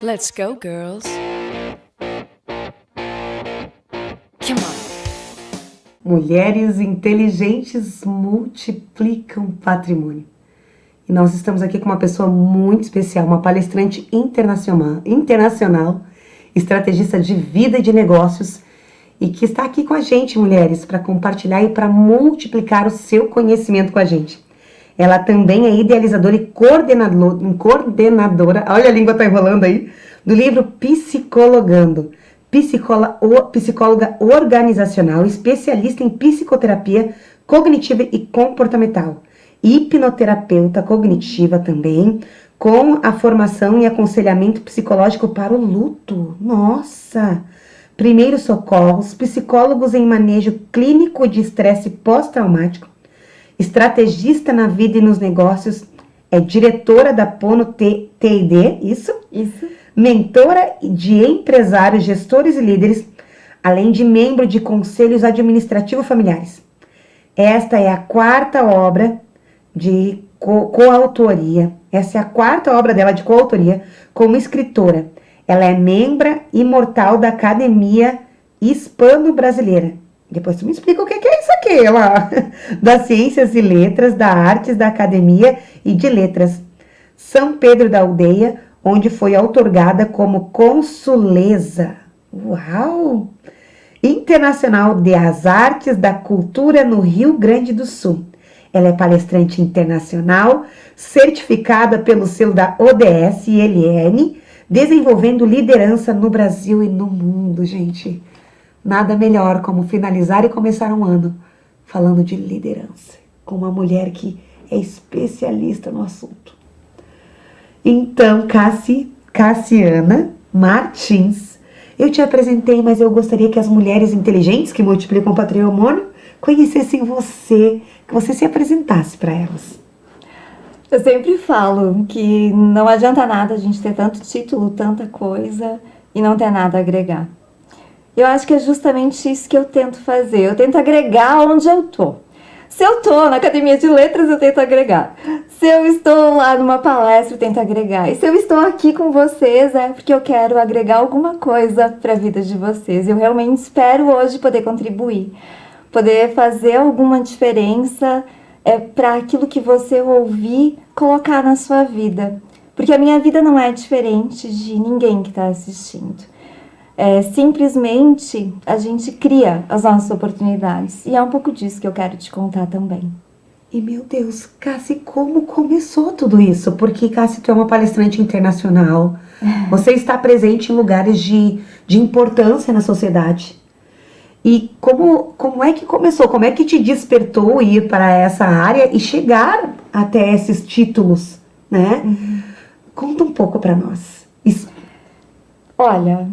Let's go, girls. Come on. Mulheres inteligentes multiplicam patrimônio. E nós estamos aqui com uma pessoa muito especial, uma palestrante internacional, estrategista de vida e de negócios, e que está aqui com a gente, mulheres, para compartilhar e para multiplicar o seu conhecimento com a gente. Ela também é idealizadora e coordenadora, olha a língua tá enrolando aí, do livro Psicologando. Psicóloga organizacional, especialista em psicoterapia cognitiva e comportamental. Hipnoterapeuta cognitiva também, com a formação e aconselhamento psicológico para o luto. Nossa! Primeiros socorros, psicólogos em manejo clínico de estresse pós-traumático, estrategista na vida e nos negócios, é diretora da Pono TID, isso? Isso. Mentora de empresários, gestores e líderes, além de membro de conselhos administrativos familiares. Esta é a quarta obra de coautoria. Essa é a quarta obra dela de coautoria como escritora. Ela é membro imortal da Academia Hispano-Brasileira. Depois tu me explica o que é isso aqui, lá. Das Ciências e Letras, da Artes, da Academia e de Letras. São Pedro da Aldeia, onde foi outorgada como consuleza. Uau! Internacional das Artes da Cultura no Rio Grande do Sul. Ela é palestrante internacional, certificada pelo selo da ODS e LN, desenvolvendo liderança no Brasil e no mundo, gente. Nada melhor como finalizar e começar um ano falando de liderança, com uma mulher que é especialista no assunto. Então, Cassiana Martins, eu te apresentei, mas eu gostaria que as mulheres inteligentes que multiplicam o patrimônio conhecessem você, que você se apresentasse para elas. Eu sempre falo que não adianta nada a gente ter tanto título, tanta coisa e não ter nada a agregar. Eu acho que é justamente isso que eu tento fazer. Eu tento agregar onde eu tô. Se eu tô na Academia de Letras, eu tento agregar. Se eu estou lá numa palestra, eu tento agregar. E se eu estou aqui com vocês, é porque eu quero agregar alguma coisa para a vida de vocês. Eu realmente espero hoje poder contribuir, poder fazer alguma diferença para aquilo que você ouvir, colocar na sua vida. Porque a minha vida não é diferente de ninguém que está assistindo. Simplesmente a gente cria as nossas oportunidades. E é um pouco disso que eu quero te contar também. E meu Deus, Cassi, como começou tudo isso? Porque, Cassi, tu é uma palestrante internacional. Você está presente em lugares de importância na sociedade. E como é que começou? Como é que te despertou ir para essa área e chegar até esses títulos, né? Conta um pouco para nós. Olha,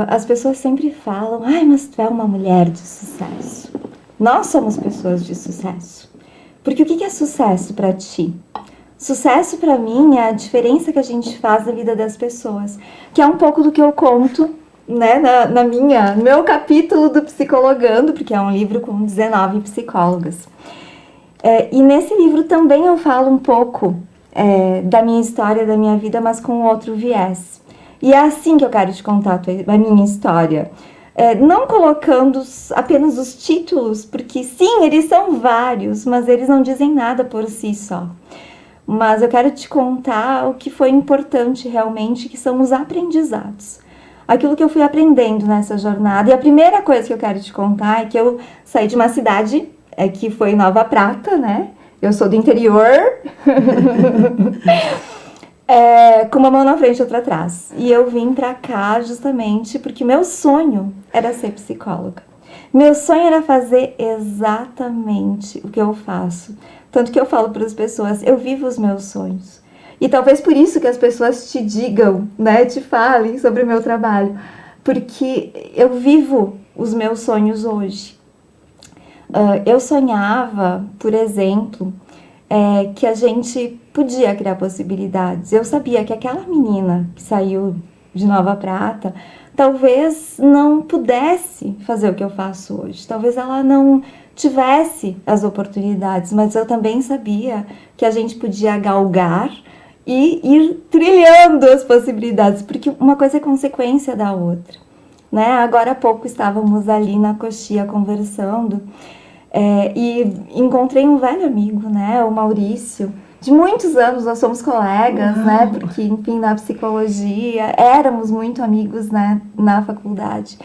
as pessoas sempre falam, mas tu é uma mulher de sucesso. Nós somos pessoas de sucesso. Porque o que é sucesso para ti? Sucesso para mim é a diferença que a gente faz na vida das pessoas, que é um pouco do que eu conto, né, no meu capítulo do Psicologando, porque é um livro com 19 psicólogas. E nesse livro também eu falo um pouco da minha história, da minha vida, mas com outro viés. E é assim que eu quero te contar a minha história. Não colocando apenas os títulos, porque sim, eles são vários, mas eles não dizem nada por si só. Mas eu quero te contar o que foi importante realmente, que são os aprendizados. Aquilo que eu fui aprendendo nessa jornada. E a primeira coisa que eu quero te contar é que eu saí de uma cidade que foi Nova Prata, né? Eu sou do interior. Com uma mão na frente e outra atrás. E eu vim pra cá justamente porque meu sonho era ser psicóloga. Meu sonho era fazer exatamente o que eu faço. Tanto que eu falo para as pessoas, eu vivo os meus sonhos. E talvez por isso que as pessoas te digam, né, te falem sobre o meu trabalho. Porque eu vivo os meus sonhos hoje. Eu sonhava, por exemplo, que a gente podia criar possibilidades. Eu sabia que aquela menina que saiu de Nova Prata talvez não pudesse fazer o que eu faço hoje. Talvez ela não tivesse as oportunidades, mas eu também sabia que a gente podia galgar e ir trilhando as possibilidades, porque uma coisa é consequência da outra, né? Agora há pouco estávamos ali na coxia conversando e encontrei um velho amigo, né? O Maurício. De muitos anos nós somos colegas, né? Porque, enfim, na psicologia éramos muito amigos, né? Na faculdade.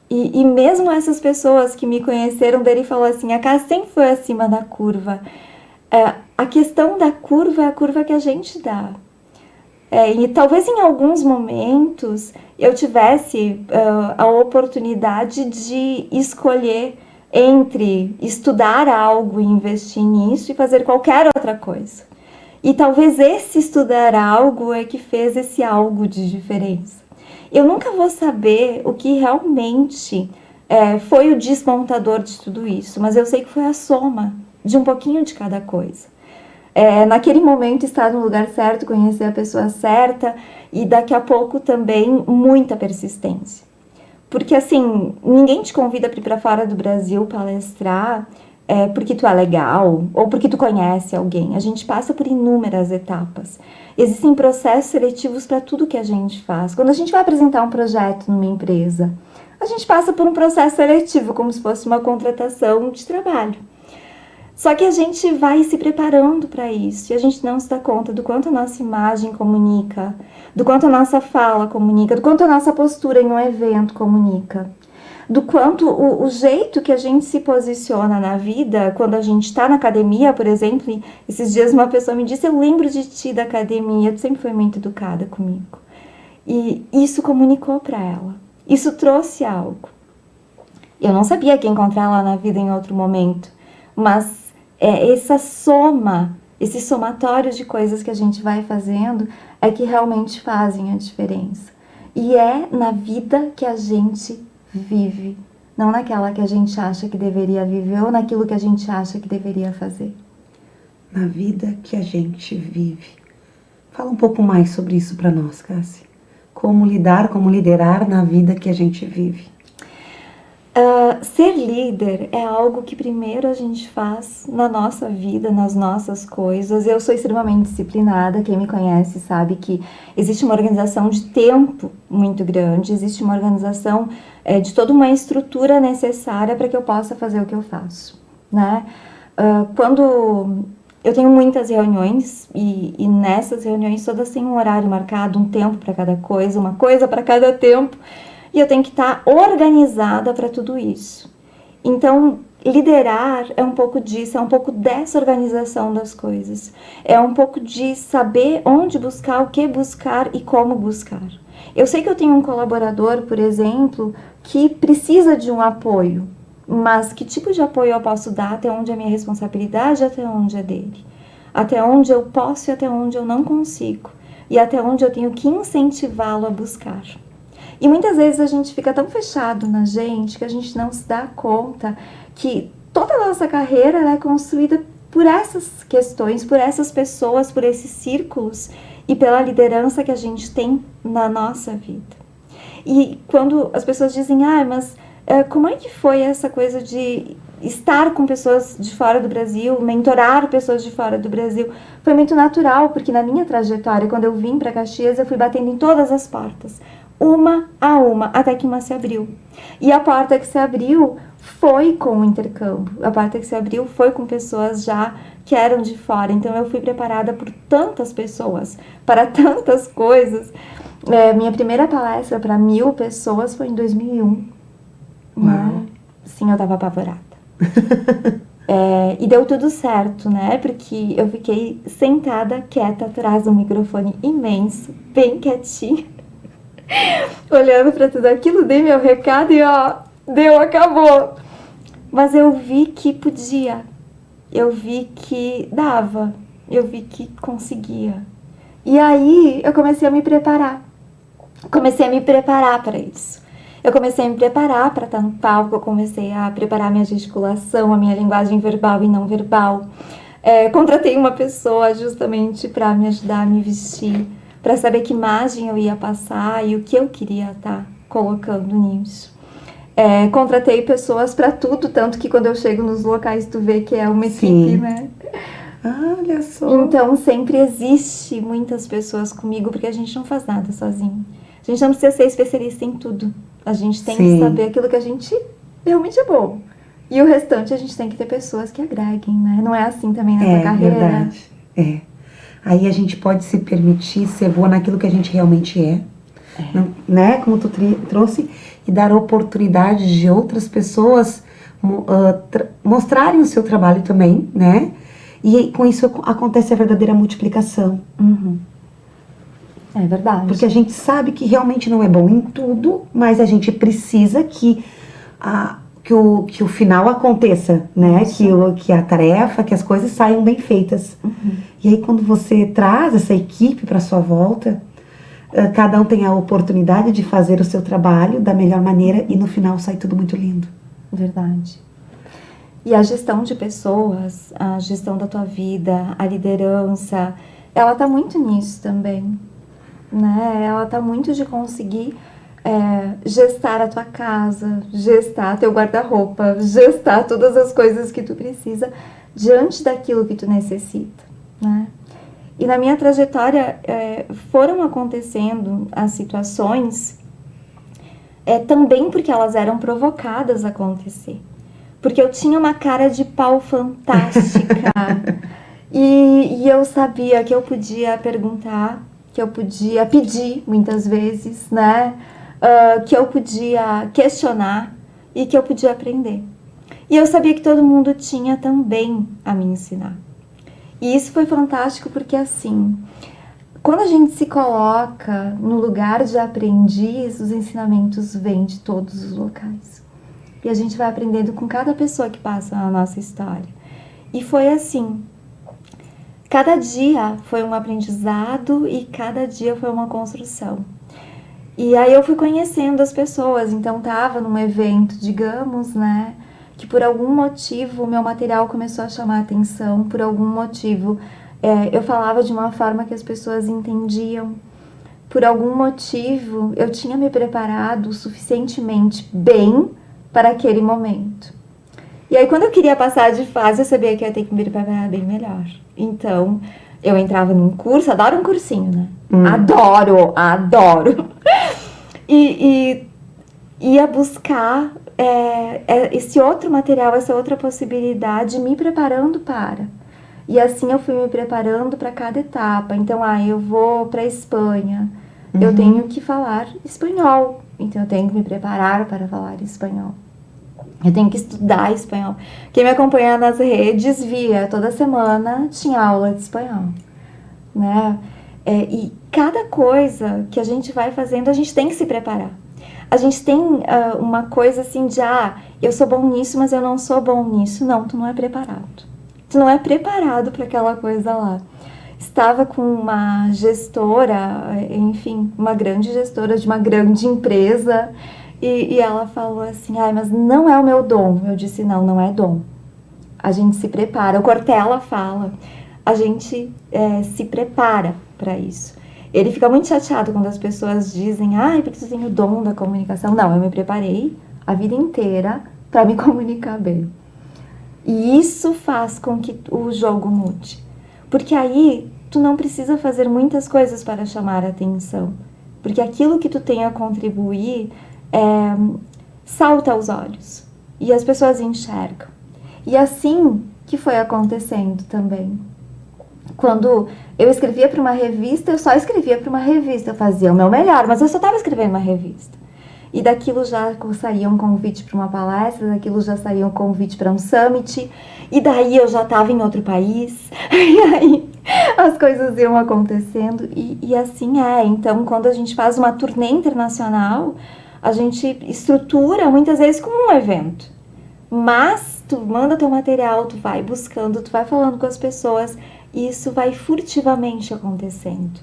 E mesmo essas pessoas que me conheceram dele falou assim, a casa sempre foi acima da curva. A questão da curva é a curva que a gente dá. E talvez em alguns momentos eu tivesse a oportunidade de escolher entre estudar algo e investir nisso e fazer qualquer outra coisa. E talvez esse estudar algo é que fez esse algo de diferença. Eu nunca vou saber o que realmente foi o desmontador de tudo isso, mas eu sei que foi a soma de um pouquinho de cada coisa. Naquele momento estar no lugar certo, conhecer a pessoa certa e daqui a pouco também muita persistência. Porque assim, ninguém te convida para ir para fora do Brasil palestrar porque tu é legal ou porque tu conhece alguém. A gente passa por inúmeras etapas. Existem processos seletivos para tudo que a gente faz. Quando a gente vai apresentar um projeto numa empresa, a gente passa por um processo seletivo, como se fosse uma contratação de trabalho. Só que a gente vai se preparando para isso e a gente não se dá conta do quanto a nossa imagem comunica, do quanto a nossa fala comunica, do quanto a nossa postura em um evento comunica, do quanto o jeito que a gente se posiciona na vida, quando a gente está na academia, por exemplo, e esses dias uma pessoa me disse, eu lembro de ti da academia, tu sempre foi muito educada comigo. E isso comunicou para ela, isso trouxe algo. Eu não sabia que encontrar ela na vida em outro momento, mas essa soma, esse somatório de coisas que a gente vai fazendo é que realmente fazem a diferença. E é na vida que a gente vive, não naquela que a gente acha que deveria viver ou naquilo que a gente acha que deveria fazer. Na vida que a gente vive. Fala um pouco mais sobre isso para nós, Cássia. Como lidar, como liderar na vida que a gente vive. Ser líder é algo que primeiro a gente faz na nossa vida, nas nossas coisas. Eu sou extremamente disciplinada, quem me conhece sabe que existe uma organização de tempo muito grande, existe uma organização de toda uma estrutura necessária para que eu possa fazer o que eu faço, né? Quando eu tenho muitas reuniões e nessas reuniões todas têm um horário marcado, um tempo para cada coisa, uma coisa para cada tempo. E eu tenho que estar organizada para tudo isso. Então, liderar é um pouco disso, é um pouco dessa organização das coisas. É um pouco de saber onde buscar, o que buscar e como buscar. Eu sei que eu tenho um colaborador, por exemplo, que precisa de um apoio. Mas que tipo de apoio eu posso dar, até onde é minha responsabilidade, até onde é dele? Até onde eu posso e até onde eu não consigo? E até onde eu tenho que incentivá-lo a buscar? E muitas vezes a gente fica tão fechado na gente que a gente não se dá conta que toda a nossa carreira ela é construída por essas questões, por essas pessoas, por esses círculos e pela liderança que a gente tem na nossa vida. E quando as pessoas dizem, mas como é que foi essa coisa de estar com pessoas de fora do Brasil, mentorar pessoas de fora do Brasil? Foi muito natural, porque na minha trajetória, quando eu vim para Caxias, eu fui batendo em todas as portas. Uma a uma, até que uma se abriu. E a porta que se abriu foi com o intercâmbio. A porta que se abriu foi com pessoas já que eram de fora. Então, eu fui preparada por tantas pessoas, para tantas coisas. Minha primeira palestra para 1.000 pessoas foi em 2001. Né? Sim, eu estava apavorada. E deu tudo certo, né? Porque eu fiquei sentada, quieta, atrás do microfone imenso, bem quietinha. Olhando para tudo aquilo, dei meu recado e acabou. Mas eu vi que podia, eu vi que dava, eu vi que conseguia. E aí eu comecei a me preparar para isso. Eu comecei a me preparar para estar no palco, eu comecei a preparar minha gesticulação, a minha linguagem verbal e não verbal. Contratei uma pessoa justamente para me ajudar a me vestir, para saber que imagem eu ia passar e o que eu queria estar colocando nisso. Contratei pessoas para tudo, tanto que quando eu chego nos locais tu vê que é uma equipe, né? Olha só. Então, sempre existe muitas pessoas comigo, porque a gente não faz nada sozinho. A gente não precisa ser especialista em tudo. A gente tem Sim. que saber aquilo que a gente realmente é bom. E o restante a gente tem que ter pessoas que agreguem, né? Não é assim também na tua carreira. Verdade. Aí a gente pode se permitir ser boa naquilo que a gente realmente é. Não, né? Como tu trouxe, e dar oportunidade de outras pessoas mostrarem o seu trabalho também, né? E com isso acontece a verdadeira multiplicação. Uhum. É verdade. Porque a gente sabe que realmente não é bom em tudo, mas a gente precisa que o final aconteça, né? Que a tarefa, que as coisas saiam bem feitas. Uhum. E aí quando você traz essa equipe para sua volta, cada um tem a oportunidade de fazer o seu trabalho da melhor maneira e no final sai tudo muito lindo. Verdade. E a gestão de pessoas, a gestão da tua vida, a liderança, ela tá muito nisso também, né? Ela tá muito de conseguir gestar a tua casa, gestar teu guarda-roupa, gestar todas as coisas que tu precisa diante daquilo que tu necessita, né? E na minha trajetória foram acontecendo as situações também porque elas eram provocadas a acontecer. Porque eu tinha uma cara de pau fantástica. e eu sabia que eu podia perguntar, que eu podia pedir muitas vezes, né? Que eu podia questionar e que eu podia aprender. E eu sabia que todo mundo tinha também a me ensinar. E isso foi fantástico porque, assim, quando a gente se coloca no lugar de aprendiz, os ensinamentos vêm de todos os locais. E a gente vai aprendendo com cada pessoa que passa na nossa história. E foi assim. Cada dia foi um aprendizado e cada dia foi uma construção. E aí eu fui conhecendo as pessoas. Então tava num evento, digamos, né? Que por algum motivo o meu material começou a chamar a atenção. Por algum motivo eu falava de uma forma que as pessoas entendiam. Por algum motivo eu tinha me preparado suficientemente bem para aquele momento. E aí, quando eu queria passar de fase, eu sabia que eu ia ter que me preparar bem melhor. Então, eu entrava num curso, adoro um cursinho, né? Adoro! E ia buscar esse outro material, essa outra possibilidade, me preparando para. E assim eu fui me preparando para cada etapa. Então, eu vou para a Espanha, eu tenho que falar espanhol. Então, eu tenho que me preparar para falar espanhol. Eu tenho que estudar espanhol. Quem me acompanha nas redes via, toda semana tinha aula de espanhol, né? E cada coisa que a gente vai fazendo, a gente tem que se preparar. A gente tem uma coisa assim de, eu sou bom nisso, mas eu não sou bom nisso. Não, tu não é preparado. Tu não é preparado para aquela coisa lá. Estava com uma gestora, enfim, uma grande gestora de uma grande empresa, e ela falou assim, mas não é o meu dom. Eu disse, não é dom. A gente se prepara. O Cortella fala, a gente se prepara para isso. Ele fica muito chateado quando as pessoas dizem, porque tu tem o dom da comunicação. Não, eu me preparei a vida inteira para me comunicar bem. E isso faz com que o jogo mude. Porque aí tu não precisa fazer muitas coisas para chamar a atenção. Porque aquilo que tu tem a contribuir salta aos olhos. E as pessoas enxergam. E assim que foi acontecendo também. Quando eu escrevia para uma revista, eu só escrevia para uma revista. Eu fazia o meu melhor, mas eu só estava escrevendo uma revista. E daquilo já saía um convite para uma palestra, daquilo já saía um convite para um summit, e daí eu já estava em outro país, e aí as coisas iam acontecendo, e assim é. Então, quando a gente faz uma turnê internacional, a gente estrutura muitas vezes como um evento, mas tu manda teu material, tu vai buscando, tu vai falando com as pessoas, e isso vai furtivamente acontecendo.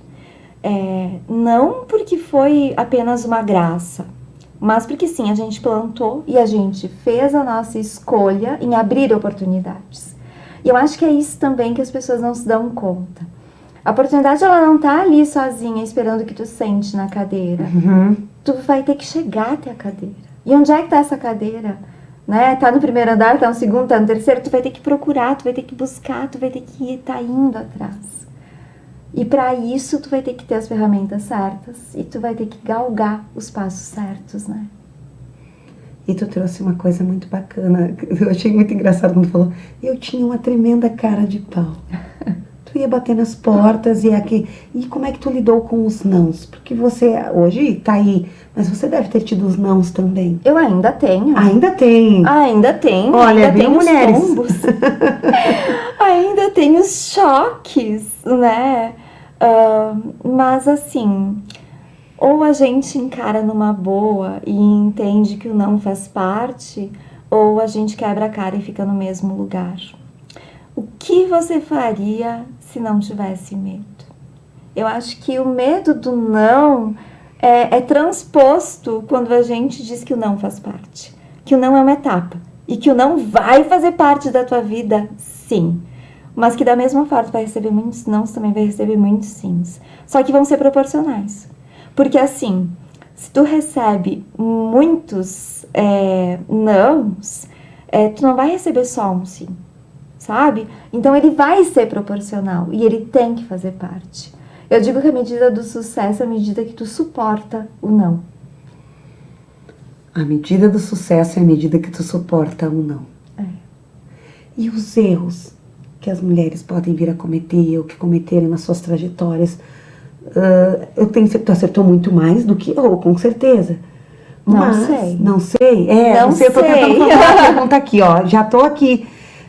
Não porque foi apenas uma graça, mas porque sim, a gente plantou e a gente fez a nossa escolha em abrir oportunidades. E eu acho que é isso também que as pessoas não se dão conta. A oportunidade, ela não tá ali sozinha esperando que tu sente na cadeira. Tu vai ter que chegar até a cadeira. E onde é que tá essa cadeira? né? Tá no primeiro andar, tá no segundo, tá no terceiro, tu vai ter que procurar, tu vai ter que buscar, tu vai ter que estar indo atrás. E para isso tu vai ter que ter as ferramentas certas e tu vai ter que galgar os passos certos, né? E tu trouxe uma coisa muito bacana, eu achei muito engraçado quando tu falou, eu tinha uma tremenda cara de pau. Tu ia bater nas portas e como é que tu lidou com os nãos? Porque você hoje tá aí, mas você deve ter tido os nãos também. Eu ainda tenho. Ainda tem. Ainda tenho. Olha, ainda viu, tenho os mulheres? tombos. Ainda tenho os choques, né? Mas assim, ou a gente encara numa boa e entende que o não faz parte, ou a gente quebra a cara e fica no mesmo lugar. O que você faria se não tivesse medo? Eu acho que o medo do não é transposto quando a gente diz que o não faz parte. Que o não é uma etapa. E que o não vai fazer parte da tua vida, sim. Mas que da mesma forma tu vai receber muitos nãos, também vai receber muitos sims. Só que vão ser proporcionais. Porque assim, se tu recebe muitos nãos, tu não vai receber só um sim. Sabe? Então ele vai ser proporcional e ele tem que fazer parte. Eu digo que a medida do sucesso é a medida que tu suporta o não. A medida do sucesso é a medida que tu suporta o não. E os erros que as mulheres podem vir a cometer ou que cometerem nas suas trajetórias, eu tenho certeza que tu acertou muito mais do que eu, com certeza. Não sei. Não sei? Não eu tô sei. tentando fazer uma pergunta aqui, ó. Já tô aqui.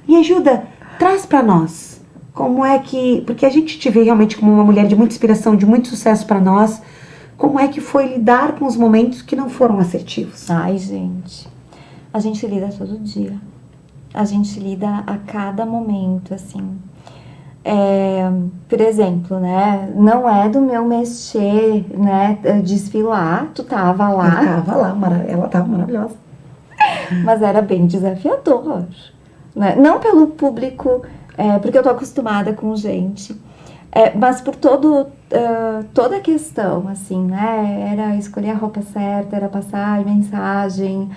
Me ajuda, traz pra nós. Como é que... Porque a gente te vê realmente como uma mulher de muita inspiração, de muito sucesso pra nós. Como é que foi lidar com os momentos que não foram assertivos? Ai, gente. A gente lida todo dia. A gente lida a cada momento, assim. Por exemplo, né? Não é do meu mexer, né? Desfilar. Tu tava lá. Eu tava lá, ela tava maravilhosa. Mas era bem desafiador. Né? Não pelo público, porque eu tô acostumada com gente, mas por toda a questão, assim, né? Era escolher a roupa certa, era passar a mensagem,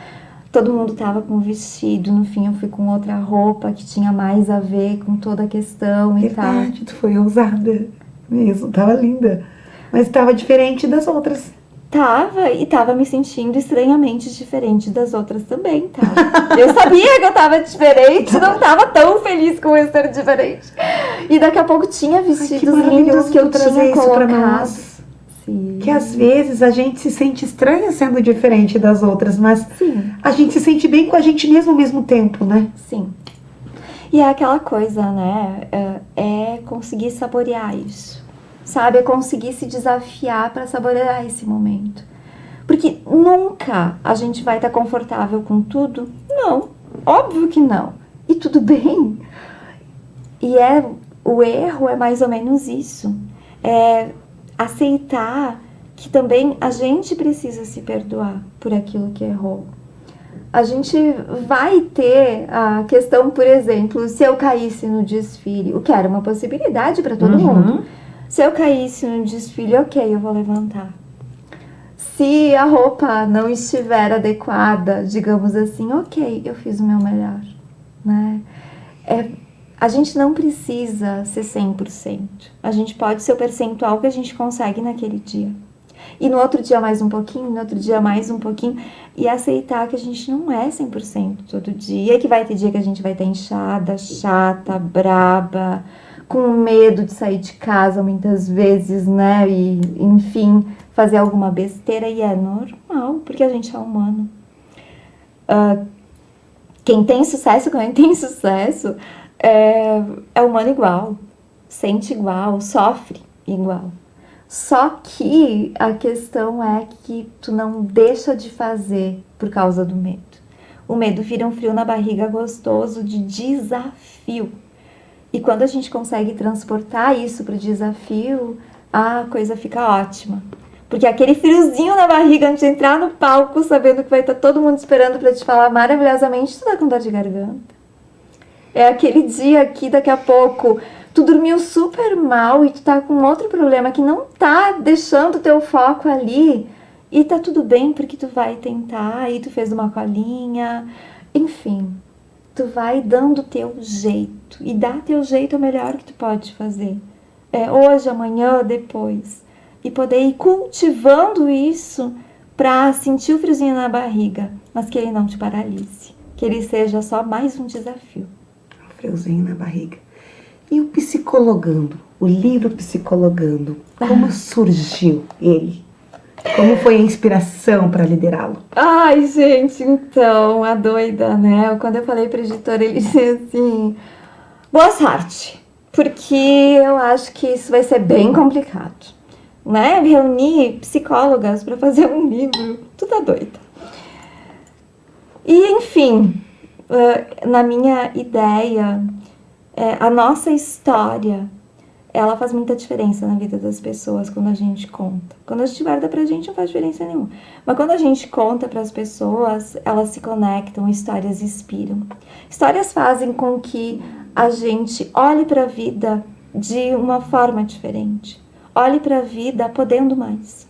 todo mundo tava com vestido, no fim eu fui com outra roupa que tinha mais a ver com toda a questão e tal. Verdade, tu foi ousada mesmo, tava linda, mas tava diferente das outras. Tava me sentindo estranhamente diferente das outras também, tá? Eu sabia que eu tava diferente, não tava tão feliz com eu ser diferente. E daqui a pouco tinha vestidos lindos que eu tinha colocado. Sim. Que às vezes a gente se sente estranha sendo diferente das outras, mas Sim. a gente se sente bem com a gente mesmo ao mesmo tempo, né? Sim. E é aquela coisa, né? É conseguir saborear isso. Sabe, é conseguir se desafiar para saborear esse momento. Porque nunca a gente vai estar confortável com tudo. Não, óbvio que não. E tudo bem. E o erro é mais ou menos isso. É aceitar que também a gente precisa se perdoar por aquilo que errou. A gente vai ter a questão, por exemplo, se eu caísse no desfile, o que era uma possibilidade para todo mundo. Se eu caísse no desfile, ok, eu vou levantar. Se a roupa não estiver adequada, digamos assim, ok, eu fiz o meu melhor, né? A gente não precisa ser 100%. A gente pode ser o percentual que a gente consegue naquele dia. E no outro dia mais um pouquinho, no outro dia mais um pouquinho. E aceitar que a gente não é 100% todo dia. Que vai ter dia que a gente vai estar inchada, chata, braba, com medo de sair de casa muitas vezes, né? E, enfim, fazer alguma besteira. E é normal, porque a gente é humano. Quem tem sucesso é humano igual. Sente igual, sofre igual. Só que a questão é que tu não deixa de fazer por causa do medo. O medo vira um frio na barriga gostoso de desafio. E quando a gente consegue transportar isso para o desafio, a coisa fica ótima. Porque aquele friozinho na barriga antes de entrar no palco, sabendo que vai estar todo mundo esperando para te falar maravilhosamente, tu tá com dor de garganta. É aquele dia que daqui a pouco tu dormiu super mal e tu tá com outro problema que não tá deixando o teu foco ali. E tá tudo bem porque tu vai tentar, e tu fez uma colinha, Enfim, tu vai dando teu jeito. E dar teu jeito é o melhor que tu pode fazer. Hoje, amanhã, depois. E poder ir cultivando isso pra sentir o friozinho na barriga. Mas que ele não te paralise. Que ele seja só mais um desafio. Um friozinho na barriga. E o Psicologando? O livro Psicologando. Como surgiu ele? Como foi a inspiração para liderá-lo? Ai, gente, então, a doida, né? Quando eu falei pro editor, ele disse assim: boa sorte, porque eu acho que isso vai ser bem complicado, né? Reunir psicólogas para fazer um livro, tudo a doida. E, enfim, na minha ideia, a nossa história, ela faz muita diferença na vida das pessoas quando a gente conta. Quando a gente guarda pra gente não faz diferença nenhuma. Mas quando a gente conta pras pessoas, elas se conectam, histórias inspiram. Histórias fazem com que a gente olhe pra vida de uma forma diferente. Olhe pra vida podendo mais.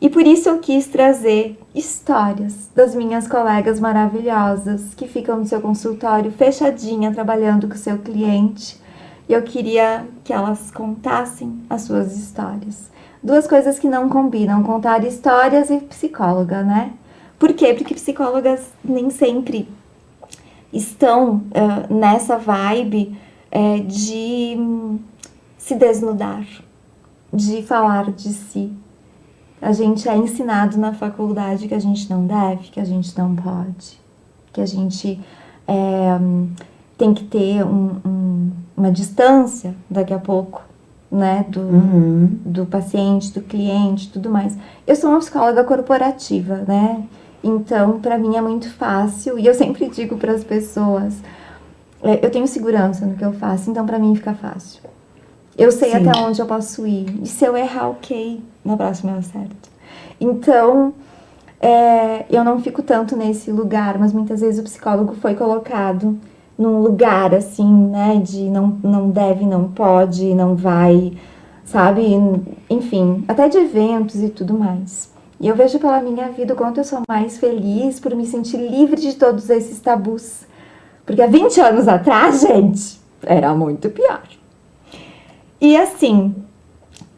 E por isso eu quis trazer histórias das minhas colegas maravilhosas que ficam no seu consultório fechadinha, trabalhando com o seu cliente. E eu queria que elas contassem as suas histórias. Duas coisas que não combinam, contar histórias e psicóloga, né? Por quê? Porque psicólogas nem sempre estão nessa vibe de se desnudar, de falar de si. A gente é ensinado na faculdade que a gente não deve, que a gente não pode, que a gente tem que ter uma distância daqui a pouco, né, do paciente, do cliente, tudo mais. Eu sou uma psicóloga corporativa, né, então para mim é muito fácil, e eu sempre digo para as pessoas, eu tenho segurança no que eu faço, então para mim fica fácil. Eu sei Sim. até onde eu posso ir, e se eu errar, ok, na próxima eu acerto. Então, eu não fico tanto nesse lugar, mas muitas vezes o psicólogo foi colocado num lugar, assim, né, de não deve, não pode, não vai, sabe? Enfim, até de eventos e tudo mais. E eu vejo pela minha vida o quanto eu sou mais feliz por me sentir livre de todos esses tabus. Porque há 20 anos atrás, gente, era muito pior. E assim,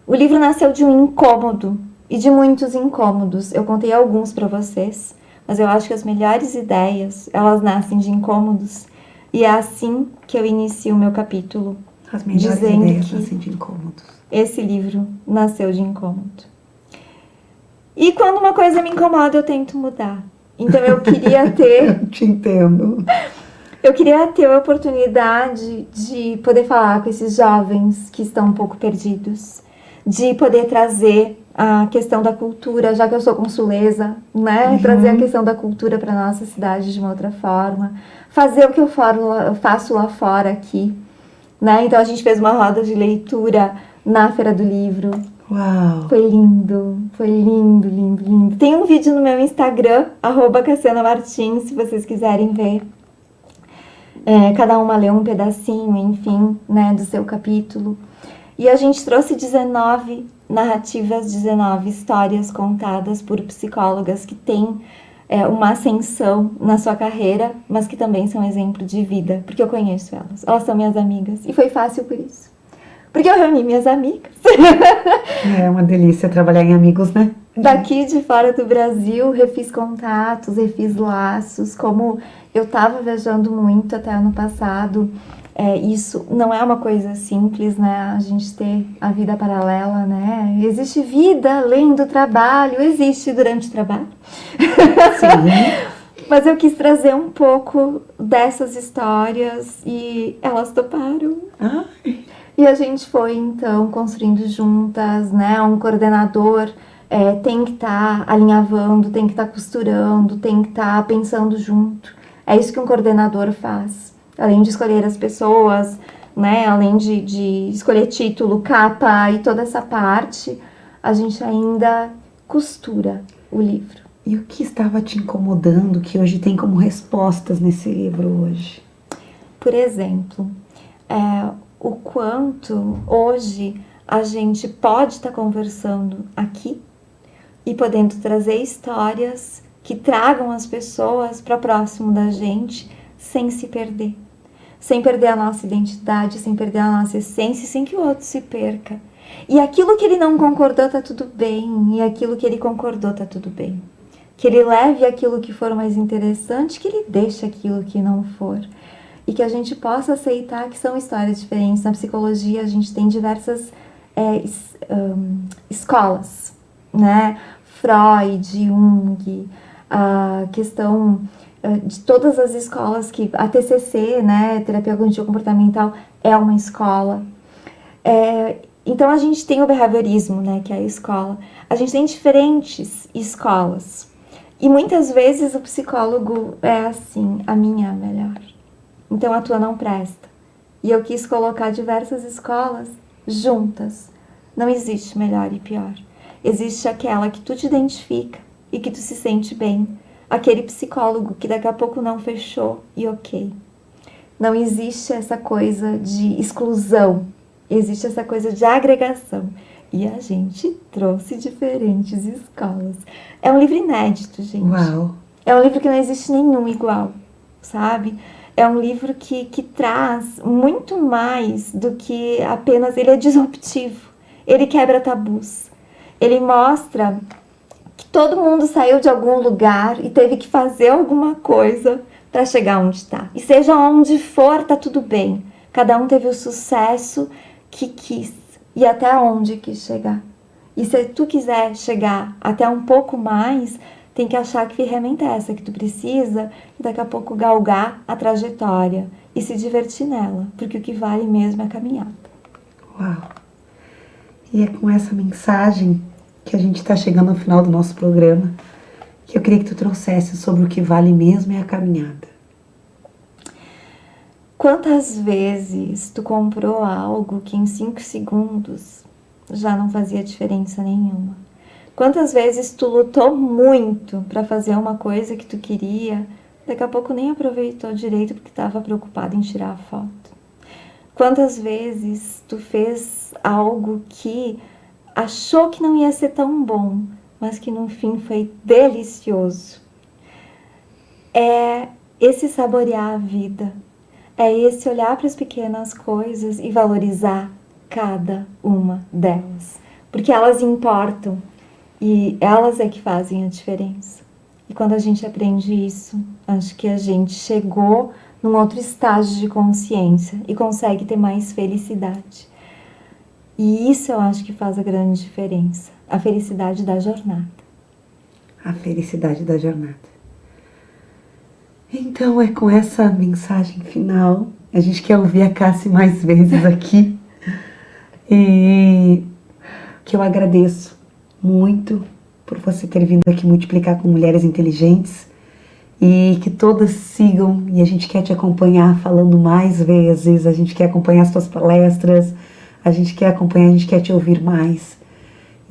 o livro nasceu de um incômodo e de muitos incômodos. Eu contei alguns para vocês, mas eu acho que as melhores ideias, elas nascem de incômodos. E é assim que eu inicio o meu capítulo, As melhores dizendo ideias que nascem de incômodos. esse livro nasceu de incômodo. E quando uma coisa me incomoda, eu tento mudar. Então eu queria ter... Eu te entendo. Eu queria ter a oportunidade de poder falar com esses jovens que estão um pouco perdidos, de poder trazer a questão da cultura, já que eu sou consuleza, né? Trazer a questão da cultura para nossa cidade de uma outra forma, fazer o que eu faço lá fora aqui, né? Então a gente fez uma roda de leitura na Feira do Livro. Uau! Foi lindo, lindo, lindo. Tem um vídeo no meu Instagram, @CassianaMartins, se vocês quiserem ver. Cada uma leu um pedacinho, enfim, né, do seu capítulo. E a gente trouxe 19 narrativas, 19 histórias contadas por psicólogas que têm uma ascensão na sua carreira, mas que também são exemplo de vida, porque eu conheço elas. Elas são minhas amigas e foi fácil por isso. Porque eu reuni minhas amigas. É uma delícia trabalhar em amigos, né? Daqui de fora do Brasil, refiz contatos, refiz laços, como eu estava viajando muito até ano passado. Isso não é uma coisa simples, né? A gente ter a vida paralela, né? Existe vida além do trabalho, existe durante o trabalho. Sim. Mas eu quis trazer um pouco dessas histórias e elas toparam. Ai. E a gente foi, então, construindo juntas, né? Um coordenador tem que estar alinhavando, tem que estar costurando, tem que estar pensando junto. É isso que um coordenador faz. Além de escolher as pessoas, né? Além de escolher título, capa e toda essa parte, a gente ainda costura o livro. E o que estava te incomodando que hoje tem como respostas nesse livro hoje? Por exemplo, o quanto hoje a gente pode estar conversando aqui e podendo trazer histórias que tragam as pessoas para próximo da gente sem se perder. Sem perder a nossa identidade, sem perder a nossa essência, sem que o outro se perca. E aquilo que ele não concordou tá tudo bem, e aquilo que ele concordou tá tudo bem. Que ele leve aquilo que for mais interessante, que ele deixe aquilo que não for. E que a gente possa aceitar que são histórias diferentes. Na psicologia a gente tem diversas escolas, né? Freud, Jung, a questão de todas as escolas que a TCC, né, terapia cognitivo-comportamental, é uma escola. Então a gente tem o behaviorismo, né, que é a escola. A gente tem diferentes escolas. E muitas vezes o psicólogo é assim, a minha é a melhor. Então a tua não presta. E eu quis colocar diversas escolas juntas. Não existe melhor e pior. Existe aquela que tu te identifica e que tu se sente bem. Aquele psicólogo que daqui a pouco não fechou e ok. Não existe essa coisa de exclusão. Existe essa coisa de agregação. E a gente trouxe diferentes escolas. É um livro inédito, gente. Uau! É um livro que não existe nenhum igual, sabe? É um livro que traz muito mais do que apenas... Ele é disruptivo. Ele quebra tabus. Ele mostra que todo mundo saiu de algum lugar e teve que fazer alguma coisa para chegar onde está. E seja onde for, tá tudo bem. Cada um teve o sucesso que quis e até onde quis chegar. E se tu quiser chegar até um pouco mais, tem que achar que ferramenta é essa que tu precisa e daqui a pouco galgar a trajetória e se divertir nela, porque o que vale mesmo é a caminhada. Uau! E é com essa mensagem que a gente está chegando ao final do nosso programa, que eu queria que tu trouxesse sobre o que vale mesmo é a caminhada. Quantas vezes tu comprou algo que em 5 segundos já não fazia diferença nenhuma? Quantas vezes tu lutou muito para fazer uma coisa que tu queria, daqui a pouco nem aproveitou direito porque estava preocupado em tirar a foto? Quantas vezes tu fez algo que achou que não ia ser tão bom, mas que no fim foi delicioso? É esse saborear a vida. É esse olhar para as pequenas coisas e valorizar cada uma delas. Porque elas importam e elas é que fazem a diferença. E quando a gente aprende isso, acho que a gente chegou num outro estágio de consciência e consegue ter mais felicidade. E isso eu acho que faz a grande diferença. A felicidade da jornada. A felicidade da jornada. Então é com essa mensagem final, a gente quer ouvir a Cassi mais vezes aqui, e que eu agradeço muito por você ter vindo aqui multiplicar com mulheres inteligentes, e que todas sigam, e a gente quer te acompanhar falando mais vezes, a gente quer acompanhar as tuas palestras, a gente quer acompanhar, a gente quer te ouvir mais.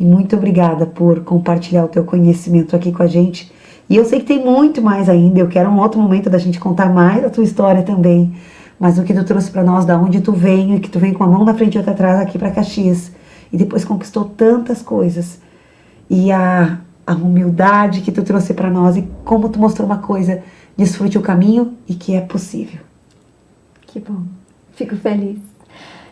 E muito obrigada por compartilhar o teu conhecimento aqui com a gente. E eu sei que tem muito mais ainda, eu quero um outro momento da gente contar mais a tua história também. Mas o que tu trouxe pra nós, da onde tu veio, e que tu vem com a mão na frente e outra atrás aqui pra Caxias. E depois conquistou tantas coisas. E a humildade que tu trouxe pra nós e como tu mostrou uma coisa, desfrute o caminho e que é possível. Que bom, fico feliz.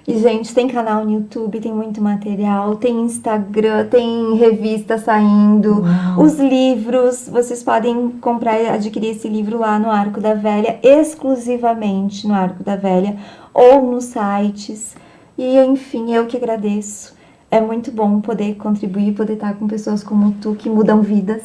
E, gente, tem canal no YouTube, tem muito material, tem Instagram, tem revista saindo, Uau. Os livros, vocês podem comprar e adquirir esse livro lá no Arco da Velha, exclusivamente no Arco da Velha, ou nos sites. E, enfim, eu que agradeço. É muito bom poder contribuir, poder estar com pessoas como tu, que mudam vidas.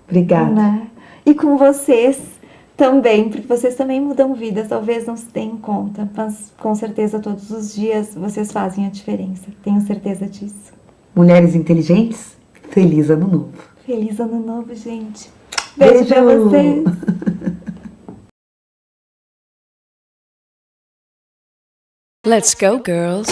Obrigada. Né? E com vocês também, porque vocês também mudam vidas, talvez não se deem conta, mas com certeza todos os dias vocês fazem a diferença, tenho certeza disso. Mulheres inteligentes, feliz ano novo. Feliz ano novo, gente. Beijo pra vocês. Let's go, girls.